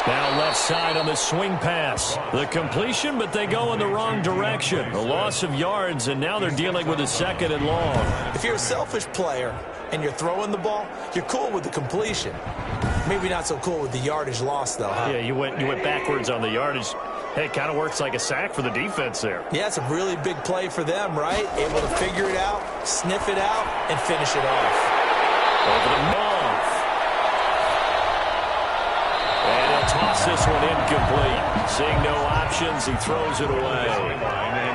Now left side on the swing pass. The completion, but they go in the wrong direction. A loss of yards, and now they're dealing with a 2nd and long. If you're a selfish player and you're throwing the ball, you're cool with the completion. Maybe not so cool with the yardage loss, though, huh? Yeah, you went backwards on the yardage. Hey, it kind of works like a sack for the defense there. Yeah, it's a really big play for them, right? Able to figure it out, sniff it out, and finish it off. Over the mouth. And he'll toss this one incomplete. Seeing no options, he throws it away.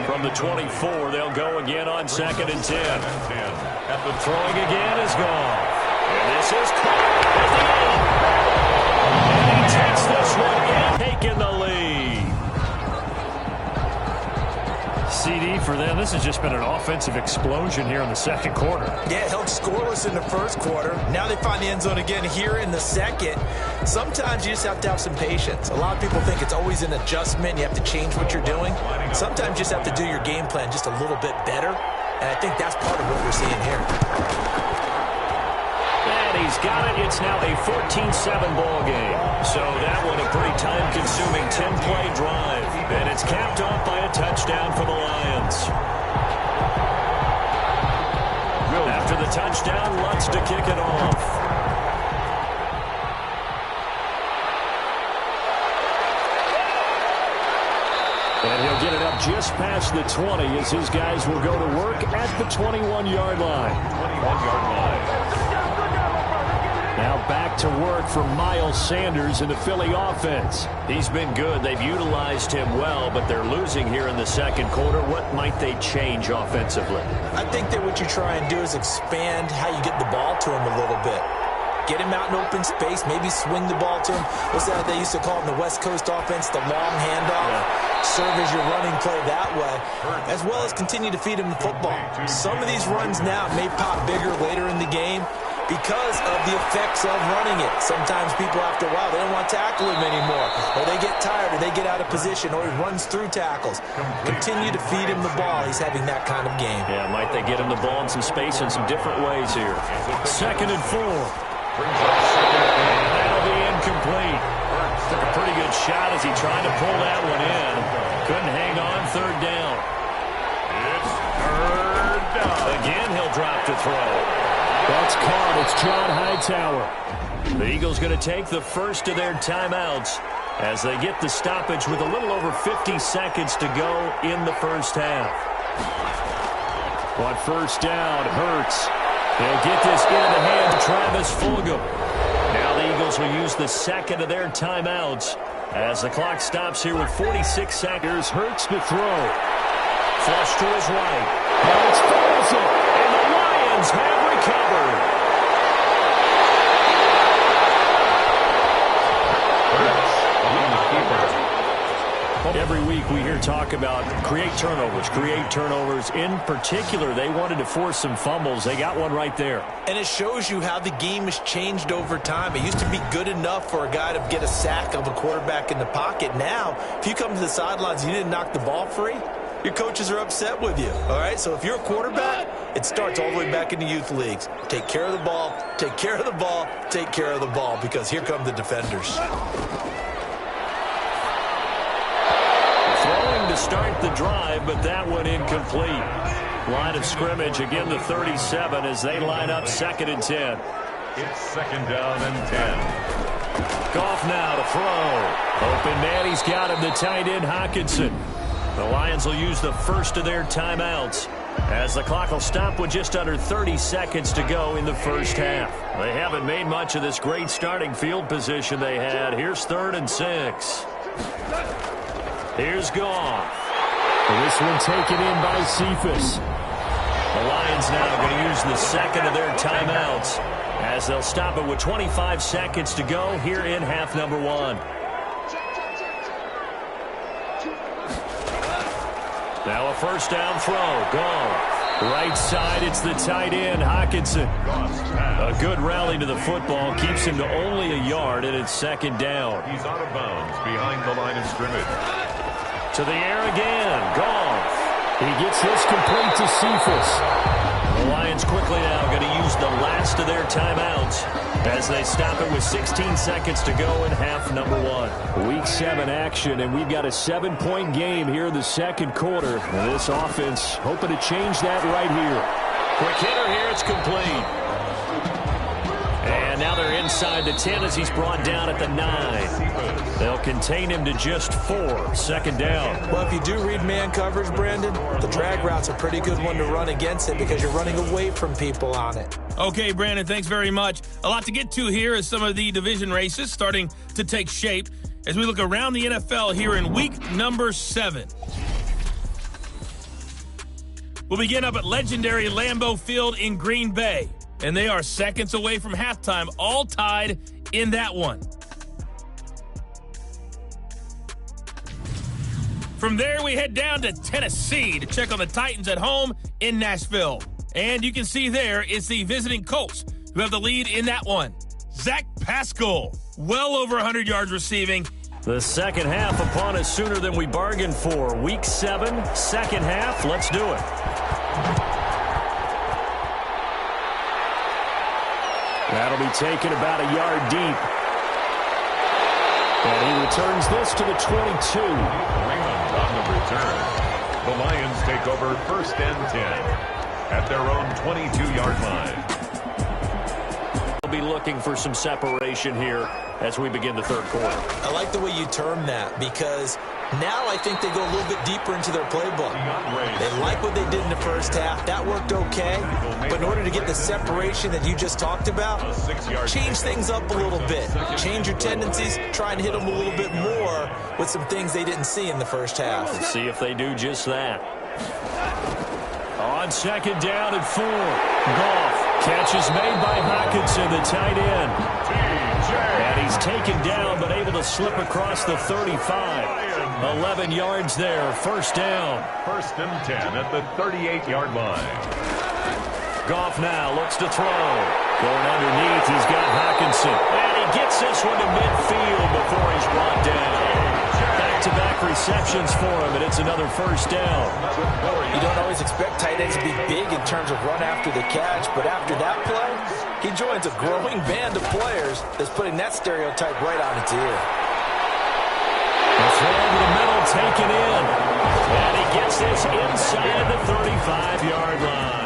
From the 24, they'll go again on 2nd and 10. The throwing again is gone. And this is caught at the end. And he takes this one in, taking the lead. CD for them. This has just been an offensive explosion here in the 2nd quarter. Yeah, held scoreless in the 1st quarter. Now they find the end zone again here in the 2nd. Sometimes you just have to have some patience. A lot of people think it's always an adjustment. You have to change what you're doing. Sometimes you just have to do your game plan just a little bit better. And I think that's part of what we're seeing here. And he's got it. It's now a 14-7 ball game. So that one a pretty time-consuming 10-play drive. And it's capped off by a touchdown for the Lions. After the touchdown, Lutz to kick it off. And he'll get it up just past the 20 as his guys will go to work at the 21-yard line. 21-yard line. Now back to work for Miles Sanders in the Philly offense. He's been good. They've utilized him well, but they're losing here in the 2nd quarter. What might they change offensively? I think that what you try and do is expand how you get the ball to him a little bit. Get him out in open space, maybe swing the ball to him. What's that they used to call in the West Coast offense, the long handoff? Yeah. Serve as your running play that way, as well as continue to feed him the football. Some of these runs now may pop bigger later in the game because of the effects of running it. Sometimes people, after a while, they don't want to tackle him anymore, or they get tired, or they get out of position, or he runs through tackles. Continue to feed him the ball. He's having that kind of game. Yeah, might they get him the ball in some space in some different ways here. 2nd and 4. And that'll be incomplete. Took a pretty good shot as he tried to pull that one in. Couldn't hang on. 3rd down. It's 3rd down. Again, he'll drop to throw. That's caught. It's John Hightower. The Eagles going to take the first of their timeouts as they get the stoppage with a little over 50 seconds to go in the 1st half. On 1st down, Hurts. They'll get this into the hand of Travis Fulgham. Now the Eagles will use the 2nd of their timeouts as the clock stops here with 46 seconds. Hurts to throw. Flush to his right. Hurts throws it, and the Lions have recovered. Hurts on the keeper. Every week we hear talk about create turnovers. In particular, they wanted to force some fumbles. They got one right there. And it shows you how the game has changed over time. It used to be good enough for a guy to get a sack of a quarterback in the pocket. Now, if you come to the sidelines and you didn't knock the ball free, your coaches are upset with you. All right, so if you're a quarterback, it starts all the way back in the youth leagues. Take care of the ball, take care of the ball, take care of the ball, because here come the defenders. To start the drive, but that one incomplete. Line of scrimmage, again the 37 as they line up 2nd and 10. It's 2nd down and 10. Goff now to throw. Open man, he's got him, the tight end Hockenson. The Lions will use the first of their timeouts as the clock will stop with just under 30 seconds to go in the 1st half. They haven't made much of this great starting field position they had. Here's 3rd and 6. Here's Goff. This one taken in by Cephas. The Lions now going to use the 2nd of their timeouts as they'll stop it with 25 seconds to go here in half number 1. Now a 1st down throw. Goff. Right side, it's the tight end, Hockenson. A good rally to the football. Keeps him to only a yard, and it's 2nd down. He's out of bounds behind the line of scrimmage. To the air again. Goff. He gets this complete to Cephas. The Lions quickly now going to use the last of their timeouts as they stop it with 16 seconds to go in half number 1. Week 7 action, and we've got a 7-point game here in the second quarter. And this offense hoping to change that right here. Quick hitter here, it's complete. And now they're inside the 10 as he's brought down at the 9. They'll contain him to just 4. Second down. Well, if you do read man coverage, Brandon, the drag route's a pretty good one to run against it because you're running away from people on it. Okay, Brandon, thanks very much. A lot to get to here as some of the division races starting to take shape as we look around the NFL here in week number 7. We'll begin up at legendary Lambeau Field in Green Bay. And they are seconds away from halftime, all tied in that one. From there, we head down to Tennessee to check on the Titans at home in Nashville. And you can see there it's the visiting Colts who have the lead in that one. Zach Pascal, well over 100 yards receiving. The second half upon us sooner than we bargained for. Week 7, second half. Let's do it. That'll be taken about a yard deep. And he returns this to the 22. Raymond on the return. The Lions take over 1st and 10 at their own 22-yard line. We'll be looking for some separation here as we begin the third quarter. I like the way you term that because now I think they go a little bit deeper into their playbook. They like what they did in the first half. That worked okay. But in order to get the separation that you just talked about, change things up a little bit. Change your tendencies. Try and hit them a little bit more with some things they didn't see in the first half. Let's see if they do just that. On second down and 4. Goff. Catch is made by Hockenson, the tight end. And he's taken down but able to slip across the 35. 11 yards there, first down. 1st and 10 at the 38-yard line. Goff now looks to throw. Going underneath, he's got Hockenson. And he gets this one to midfield before he's brought down. Back-to-back receptions for him, and it's another first down. You don't always expect tight ends to be big in terms of run after the catch, but after that play, he joins a growing band of players that's putting that stereotype right on its ear. The throw to the middle taken in. And he gets this inside the 35-yard line.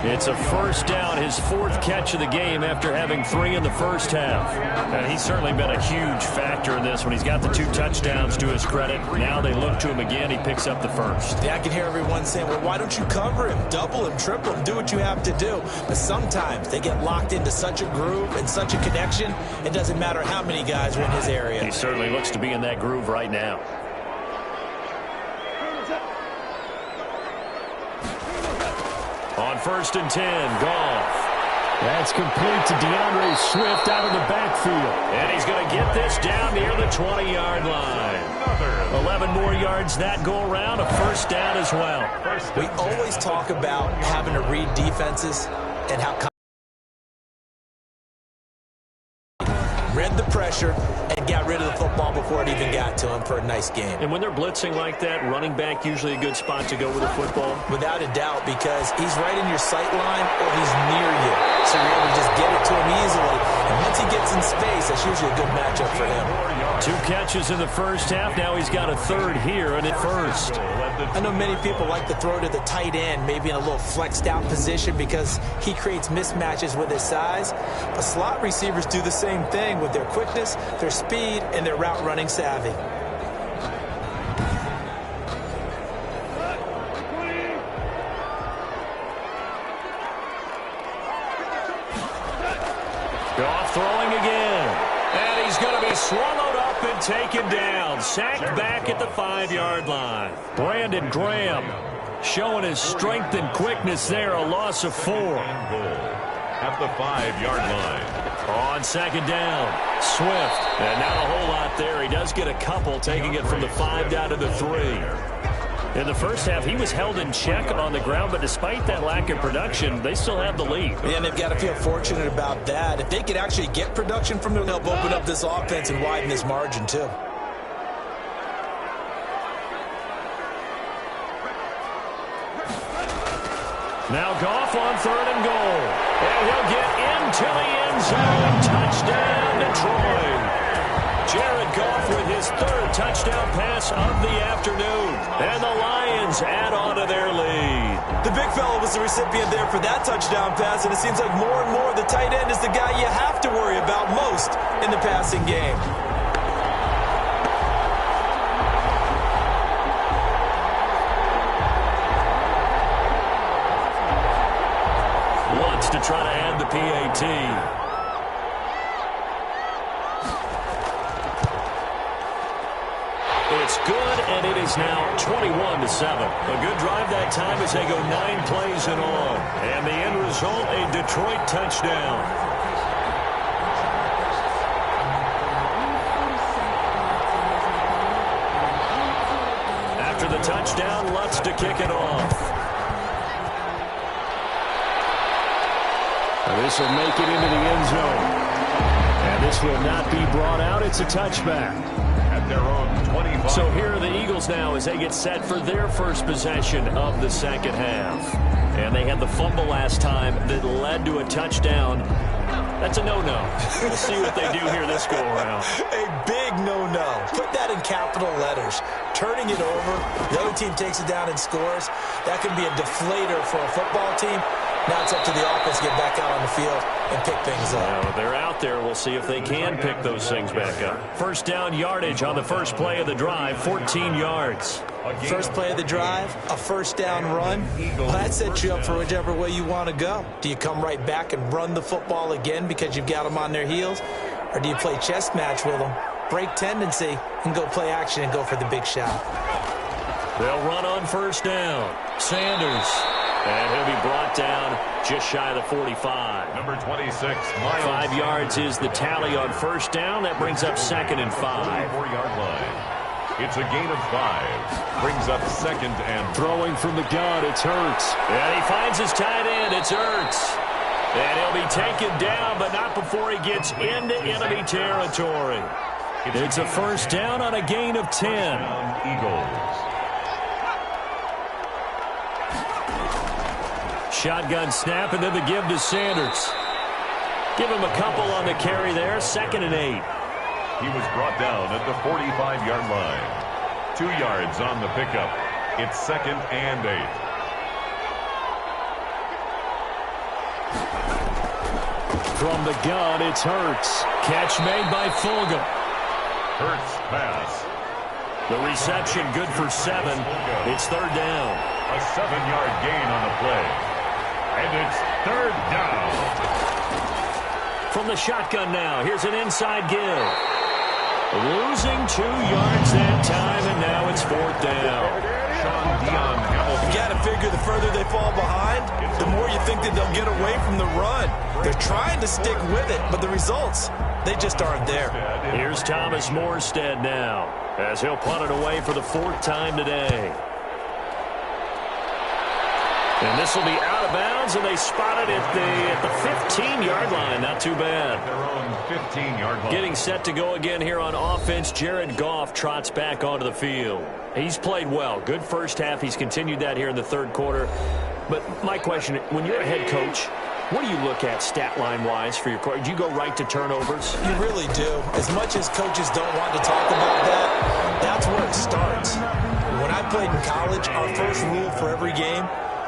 It's a first down, his 4th catch of the game after having 3 in the first half. And he's certainly been a huge factor in this when he's got the 2 touchdowns to his credit. Now they look to him again. He picks up the first. Yeah, I can hear everyone saying, well, why don't you cover him, double him, triple him, do what you have to do. But sometimes they get locked into such a groove and such a connection, it doesn't matter how many guys are in his area. He certainly looks to be in that groove right now. On 1st and 10, Goff. That's complete to DeAndre Swift out of the backfield. And he's going to get this down near the 20-yard line. 11 more yards that go around, a first down as well. We always talk about having to read defenses and how read the pressure and got rid of the football before it even got to him for a nice game. And when they're blitzing like that, running back usually a good spot to go with the football? Without a doubt, because he's right in your sight line or he's near you. So you're able to just get it to him easily. And once he gets in space, that's usually a good matchup for him. 2 catches in the first half. Now he's got a 3rd here and at first. I know many people like to throw to the tight end, maybe in a little flexed out position because he creates mismatches with his size. But slot receivers do the same thing with their quickness, their speed, and their route running savvy. Goff throwing again. And he's going to be swallowed up and taken down. Sacked back at the 5-yard line. Brandon Graham showing his strength and quickness there. A loss of 4. At the 5-yard line. On second down, Swift. And not a whole lot there. He does get a couple, taking it from the 5 down to the 3. In the first half, he was held in check on the ground, but despite that lack of production, they still have the lead. Yeah, and they've got to feel fortunate about that. If they could actually get production from them, they'll open up this offense and widen this margin, too. Now Goff on 3rd and goal. And he'll get into the end zone. Touchdown, Detroit. Jared Goff with his 3rd touchdown pass of the afternoon. And the Lions add on to their lead. The big fella was the recipient there for that touchdown pass, and it seems like more and more the tight end is the guy you have to worry about most in the passing game. Wants to try to add the PAT. It's good, and it is now 21-7. A good drive that time as they go 9 plays in all. And the end result, a Detroit touchdown. After the touchdown, Lutz to kick it off. And this will make it into the end zone. And this will not be brought out. It's a touchback. Their own 25. So here are the Eagles now as they get set for their first possession of the second half. And they had the fumble last time that led to a touchdown. That's a no-no. We'll see what they do here this go-around. A big no-no. Put that in capital letters. Turning it over, the other team takes it down and scores. That can be a deflator for a football team. Now it's up to the offense to get back out on the field and pick things up. Well, they're out there. We'll see if they can pick those things back up. First down yardage on the first play of the drive, 14 yards. First play of the drive, a first down run. Well, that sets you up for whichever way you want to go. Do you come right back and run the football again because you've got them on their heels? Or do you play chess match with them, break tendency, and go play action and go for the big shot? They'll run on first down. Sanders. And he'll be brought down just shy of the 45. Number 26, Miles. 5 yards is the tally on first down. That brings up 2nd and 5. 4-yard line. It's a gain of 5. Brings up 2nd and... Throwing from the gun, it's Hurts. And he finds his tight end. It's Hurts. And he'll be taken down, but not before he gets into enemy territory. It's a first down on a gain of 10. Eagles. Shotgun snap, and then the give to Sanders. Give him a couple on the carry there. 2nd and 8. He was brought down at the 45-yard line. 2 yards on the pickup. It's 2nd and 8. From the gun, it's Hurts. Catch made by Fulgham. Hurts pass. The reception good for 7. It's 3rd down. A 7-yard gain on the play. And it's 3rd down. From the shotgun now, here's an inside give. Losing 2 yards that time, and now it's 4th down. You got to figure the further they fall behind, the more you think that they'll get away from the run. They're trying to stick with it, but the results, they just aren't there. Here's Thomas Morstead now, as he'll punt it away for the 4th time today. And this will be out of bounds, and they spot it at the 15-yard line. Not too bad. Their own 15-yard line. Getting set to go again here on offense. Jared Goff trots back onto the field. He's played well. Good first half. He's continued that here in the 3rd quarter. But my question, when you're a head coach, what do you look at stat line-wise for your coach? Do you go right to turnovers? You really do. As much as coaches don't want to talk about that, that's where it starts. When I played in college, our first rule for every game,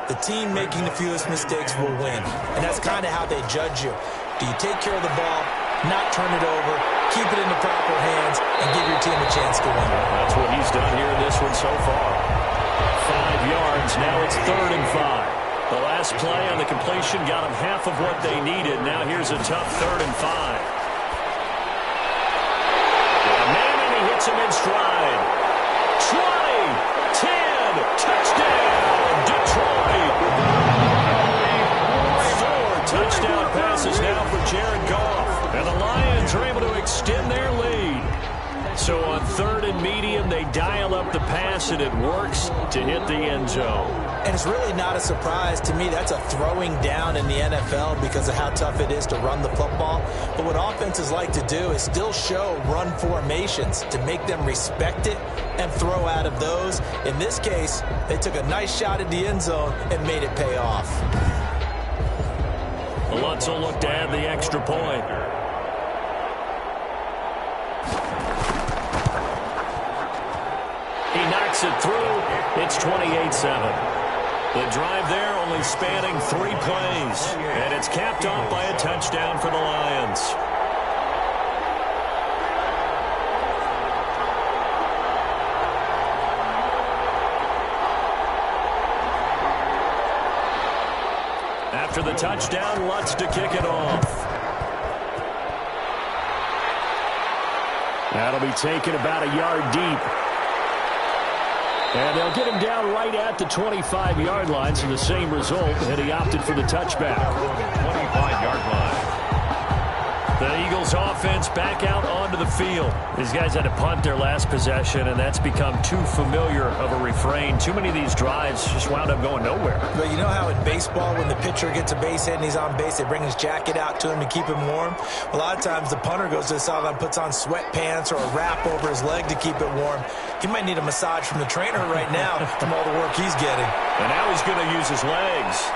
the team making the fewest mistakes will win. And that's kind of how they judge you. Do you take care of the ball, not turn it over, keep it in the proper hands, and give your team a chance to win? That's what he's done here in this one so far. 5 yards, now it's 3rd and 5. The last play on the completion got them half of what they needed. Now here's a tough 3rd and 5. Man, and he hits him in stride. 20, 10, touchdown, Detroit. 4 touchdown passes now for Jared Goff. And the Lions are able to extend their lead. So on 3rd and and medium. They dial up the pass, and it works to hit the end zone. And it's really not a surprise to me. That's a throwing down in the NFL because of how tough it is to run the football. But what offenses like to do is still show run formations to make them respect it and throw out of those. In this case, they took a nice shot at the end zone and made it pay off. Lutz will look to add the extra point. He knocks it through. It's 28-7. The drive there only spanning 3 plays. And it's capped off by a touchdown for the Lions. After the touchdown, Lutz to kick it off. That'll be taken about a yard deep. And they'll get him down right at the 25-yard line, so the same result, and he opted for the touchback. 25-yard line. The Eagles offense back out onto the field. These guys had to punt their last possession, and that's become too familiar of a refrain. Too many of these drives just wound up going nowhere. But you know how in baseball, when the pitcher gets a base hit and he's on base, they bring his jacket out to him to keep him warm? A lot of times the punter goes to the sideline, puts on sweatpants or a wrap over his leg to keep it warm. He might need a massage from the trainer right now from all the work he's getting. And now he's going to use his legs.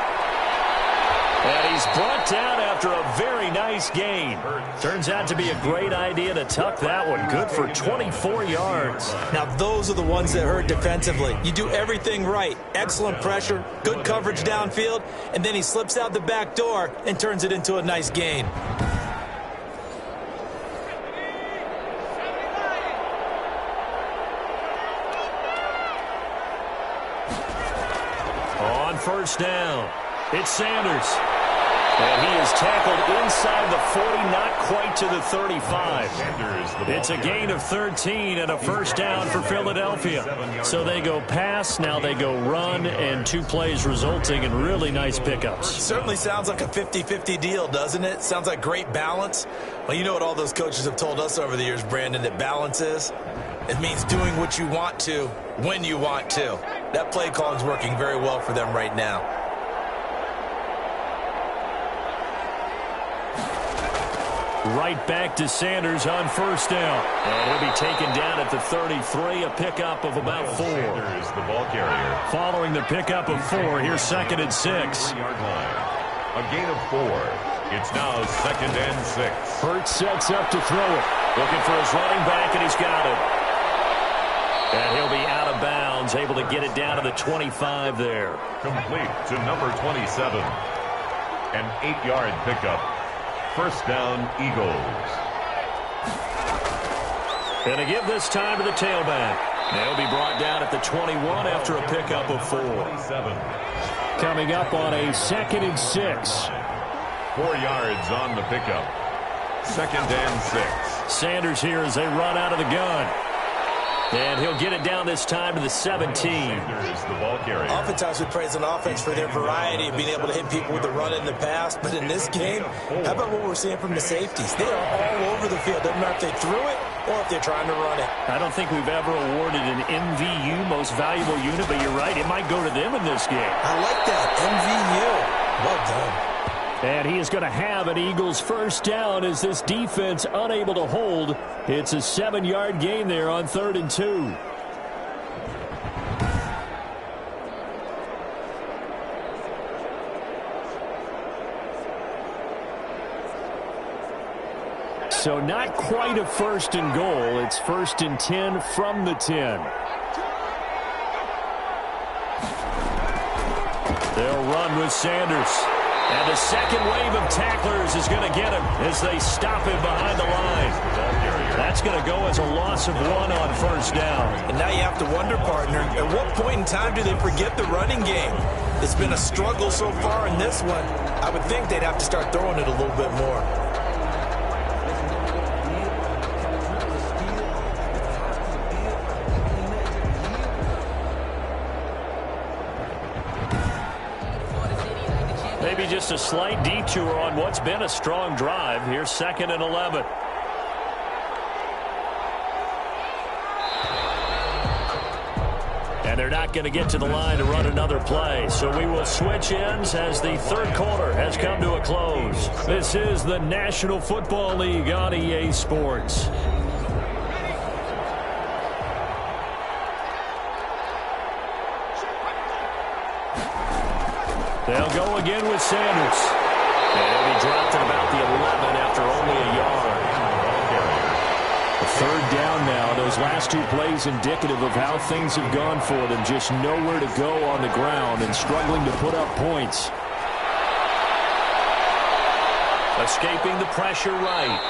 And he's brought down after a very nice gain. Turns out to be a great idea to tuck that one. Good for 24 yards. Now, those are the ones that hurt defensively. You do everything right. Excellent pressure, good coverage downfield, and then he slips out the back door and turns it into a nice gain. On first down, it's Sanders. And he is tackled inside the 40, not quite to the 35. It's a gain of 13 and a first down for Philadelphia. So they go pass, now they go run, and 2 plays resulting in really nice pickups. Certainly sounds like a 50-50 deal, doesn't it? Sounds like great balance. Well, you know what all those coaches have told us over the years, Brandon, that balance is? It means doing what you want to when you want to. That play calling is working very well for them right now. Right back to Sanders on first down. And he'll be taken down at the 33, a pickup of about 4. Sanders, the ball carrier. Following the pickup of 4, here's 2nd and 6. 3-yard line. A gain of 4. It's now 2nd and 6. Hurts sets up to throw it. Looking for his running back, and he's got it. And he'll be out of bounds, able to get it down to the 25 there. Complete to number 27. An 8-yard pickup. First down, Eagles. And to give this time to the tailback. They'll be brought down at the 21 after a pickup of 4. 27. Coming up on a 2nd and 6. 4 yards on the pickup. 2nd and 6. Sanders here as they run out of the gun. And he'll get it down this time to the 17. Sanders, the ball carrier. Oftentimes we praise an offense for their variety of being able to hit people with the run in the pass. But in this game, how about what we're seeing from the safeties? They are all over the field. Doesn't matter if they threw it or if they're trying to run it. I don't think we've ever awarded an MVU, most valuable unit, but you're right. It might go to them in this game. I like that. MVU. Well done. And he is going to have an Eagles first down as this defense unable to hold. It's a 7-yard gain there on 3rd and 2. So not quite a 1st and goal. It's 1st and 10 from the 10. They'll run with Sanders. And the second wave of tacklers is going to get him as they stop him behind the line. That's going to go as a loss of 1 on first down. And now you have to wonder, partner, at what point in time do they forget the running game? It's been a struggle so far in this one. I would think they'd have to start throwing it a little bit more. Maybe just a slight detour on what's been a strong drive. Here's 2nd and 11. And they're not going to get to the line to run another play. So we will switch ends as the third quarter has come to a close. This is the National Football League on EA Sports. They'll go again with Sanders. And he dropped at about the 11 after only a yard. A third down now. Those last two plays indicative of how things have gone for them. Just nowhere to go on the ground and struggling to put up points. Escaping the pressure right.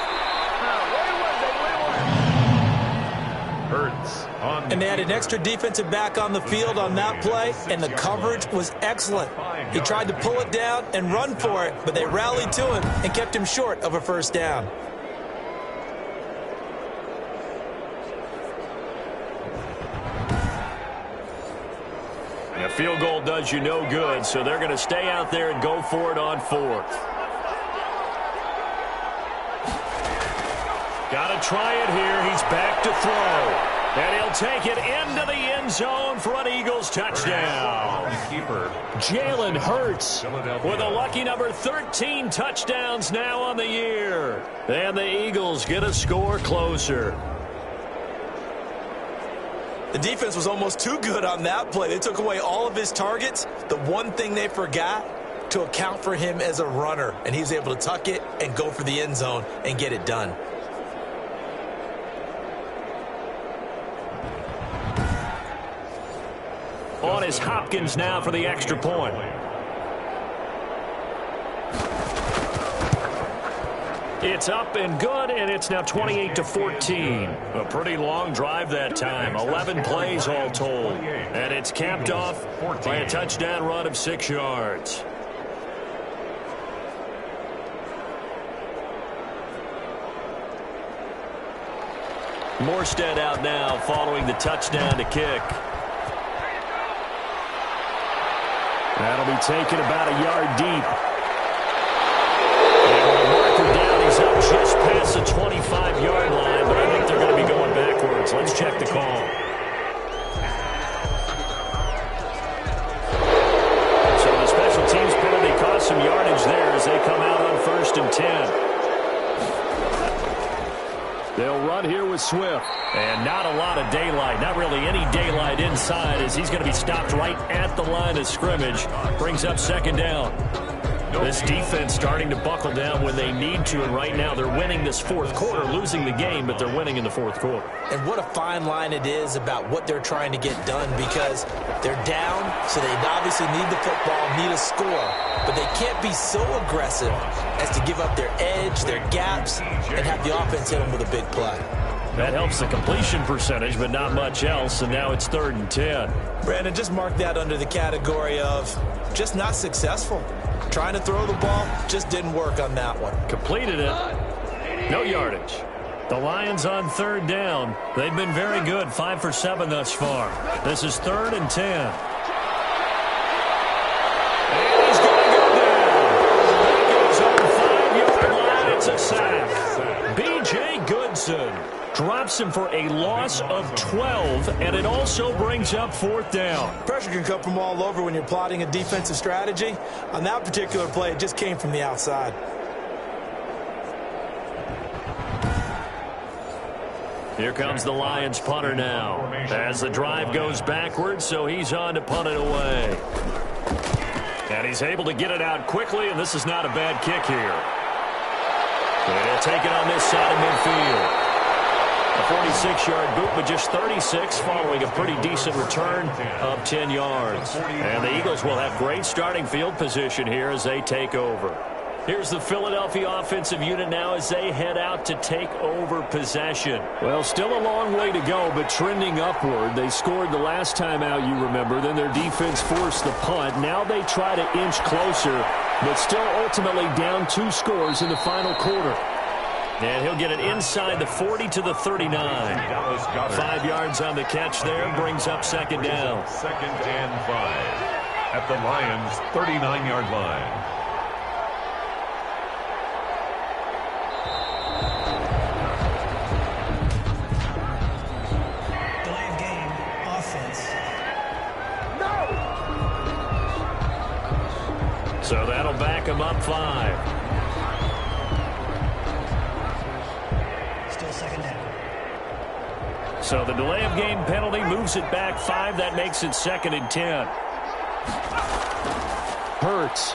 Hurts. And they had an extra defensive back on the field on that play, and the coverage was excellent. He tried to pull it down and run for it, but they rallied to him and kept him short of a first down. A field goal does you no good, so they're going to stay out there and go for it on fourth. Got to try it here. He's back to throw. And he'll take it into the end zone for an Eagles touchdown. Jalen Hurts with a lucky number 13 touchdowns now on the year. And the Eagles get a score closer. The defense was almost too good on that play. They took away all of his targets. The one thing they forgot, to account for him as a runner. And he's able to tuck it and go for the end zone and get it done. On is Hopkins now for the extra point. It's up and good, and it's now 28-14. A pretty long drive that time. 11 plays all told. And it's capped off by a touchdown run of 6 yards. Morstead out now following the touchdown to kick. That'll be taken about a yard deep. And with the marker down, he's up just past the 25-yard line, but I think they're going to be going backwards. Let's check the call. So the special teams penalty cost some yardage there as they come out on 1st and 10. They'll run here with Swift. And not a lot of daylight, not really any daylight inside as he's going to be stopped right at the line of scrimmage. Brings up 2nd down. This defense starting to buckle down when they need to, and right now they're winning this 4th quarter, losing the game, but they're winning in the 4th quarter. And what a fine line it is about what they're trying to get done, because they're down, so they obviously need the football, need a score, but they can't be so aggressive as to give up their edge, their gaps, and have the offense hit them with a big play. That helps the completion percentage, but not much else, and now it's 3rd and 10. Brandon, just mark that under the category of just not successful. Trying to throw the ball, just didn't work on that one. Completed it. No yardage. The Lions on 3rd down. They've been very good, 5 for 7 thus far. This is 3rd and 10. And he's going to go down. That goes over 5-yard line. It's a sack. B.J. Goodson drops him for a loss of 12, and it also brings up 4th down. Pressure can come from all over when you're plotting a defensive strategy. On that particular play, it just came from the outside. Here comes the Lions punter now. As the drive goes backwards, so he's on to punt it away. And he's able to get it out quickly, and this is not a bad kick here. They'll take it on this side of midfield. A 46-yard boot, but just 36 following a pretty decent return of 10 yards. And the Eagles will have great starting field position here as they take over. Here's the Philadelphia offensive unit now as they head out to take over possession. Well, still a long way to go, but trending upward. They scored the last time out, you remember. Then their defense forced the punt. Now they try to inch closer, but still ultimately down 2 scores in the final quarter. And he'll get it inside the 40 to the 39. 5 yards on the catch there, brings up 2nd down. 2nd and 5 at the Lions' 39-yard line. Delay of game, offense. back him up 5. Still second down. So the delay of game penalty moves it back 5. That makes it 2nd and 10. Hurts.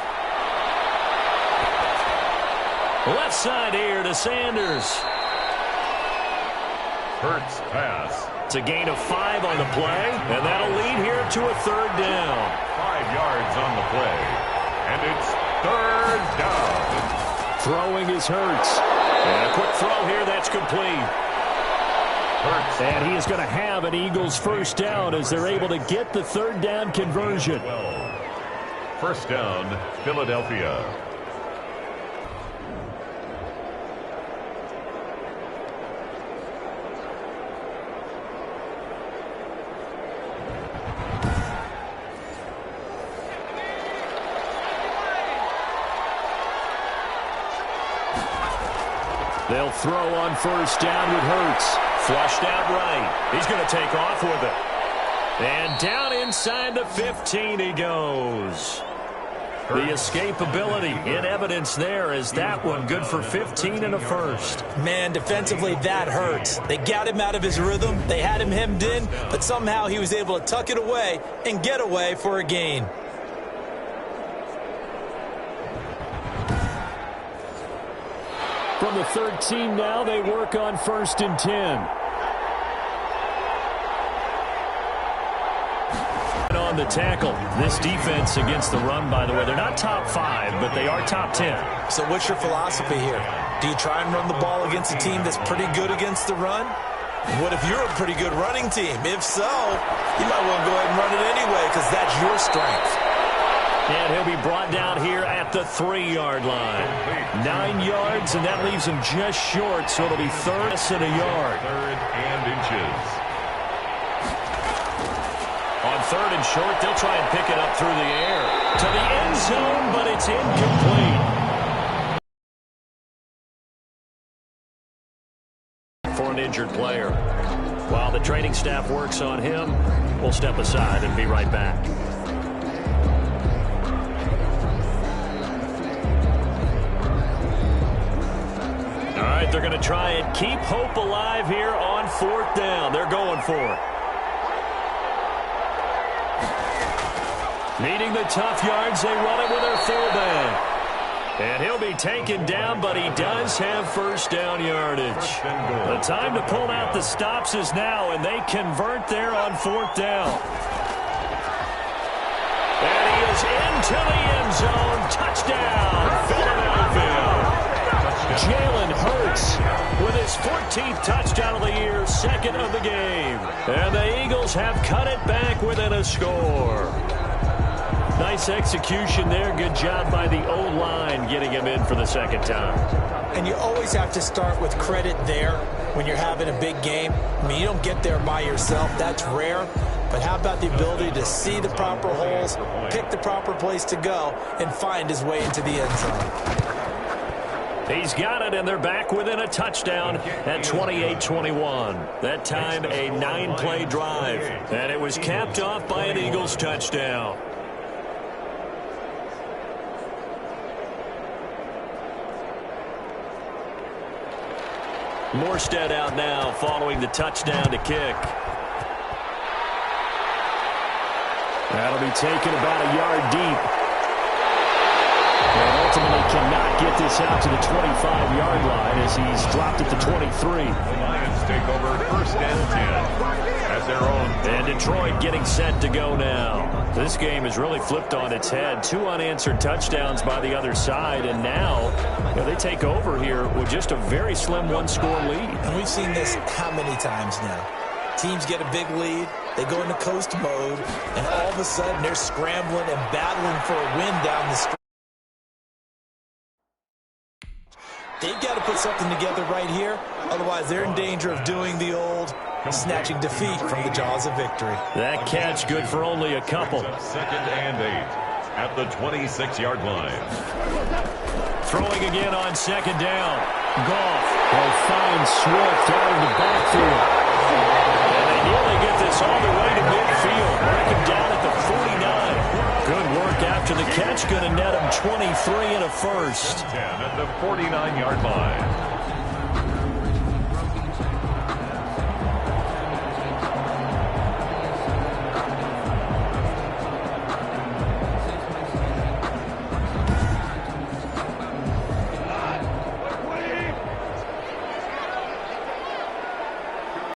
Left side here to Sanders. Hurts pass. It's a gain of 5 on the play, and that'll lead here to a 3rd down. 5 yards on the play, and it's 3rd down. Throwing is Hurts. And a quick throw here, that's complete. Hurts. And he is going to have an Eagles first down as they're able to get the 3rd down conversion. 1st down, Philadelphia. They'll throw on 1st down with Hurts. Flushed out right. He's going to take off with it. And down inside the 15 he goes. The escapability in evidence there is that one good for 15 and a first. Man, defensively, that hurts. They got him out of his rhythm. They had him hemmed in, but somehow he was able to tuck it away and get away for a gain. From the 13 now, they work on 1st and 10. On the tackle. This defense against the run, by the way, they're not top 5, but they are top 10. So what's your philosophy here? Do you try and run the ball against a team that's pretty good against the run? What if you're a pretty good running team? If so, you might want to go ahead and run it anyway because that's your strength. And he'll be brought down here at the 3-yard line. 9 yards, and that leaves him just short, so it'll be 3rd and a yard. 3rd and inches. On 3rd and short, they'll try and pick it up through the air. To the end zone, but it's incomplete. For an injured player. While the training staff works on him, we'll step aside and be right back. All right, they're going to try and keep hope alive here on 4th down. They're going for it. Needing the tough yards, they run it with their fullback. And he'll be taken down, but he does have 1st down yardage. The time to pull out the stops is now, and they convert there on 4th down. And he is into the end zone. Touchdown, Philadelphia. Jalen Hurts with his 14th touchdown of the year, 2nd of the game. And the Eagles have cut it back within a score. Nice execution there. Good job by the O-line getting him in for the 2nd time. And you always have to start with credit there when you're having a big game. I mean, you don't get there by yourself. That's rare. But how about the ability to see the proper holes, pick the proper place to go, and find his way into the end zone? He's got it, and they're back within a touchdown at 28-21. That time, a 9-play drive. And it was capped off by an Eagles touchdown. Morstead out now following the touchdown to kick. That'll be taken about a yard deep. And ultimately cannot get this out to the 25-yard line as he's dropped at the 23. The Lions take over 1st and 10 at their own. And Detroit getting set to go now. This game is really flipped on its head. 2 unanswered touchdowns by the other side, and now they take over here with just a very slim 1-score lead. And we've seen this how many times now? Teams get a big lead, they go into coast mode, and all of a sudden they're scrambling and battling for a win down the stretch. They've got to put something together right here. Otherwise, they're in danger of doing the old snatching defeat from the jaws of victory. That catch good for only a couple. 2nd and 8 at the 26-yard line. Throwing again on 2nd down. Goff will find Swift out of the backfield. And they nearly get this all the way to midfield. Break him down at the 49. Good work after the catch. Going to net him 23 and a first. 10 at the 49-yard line.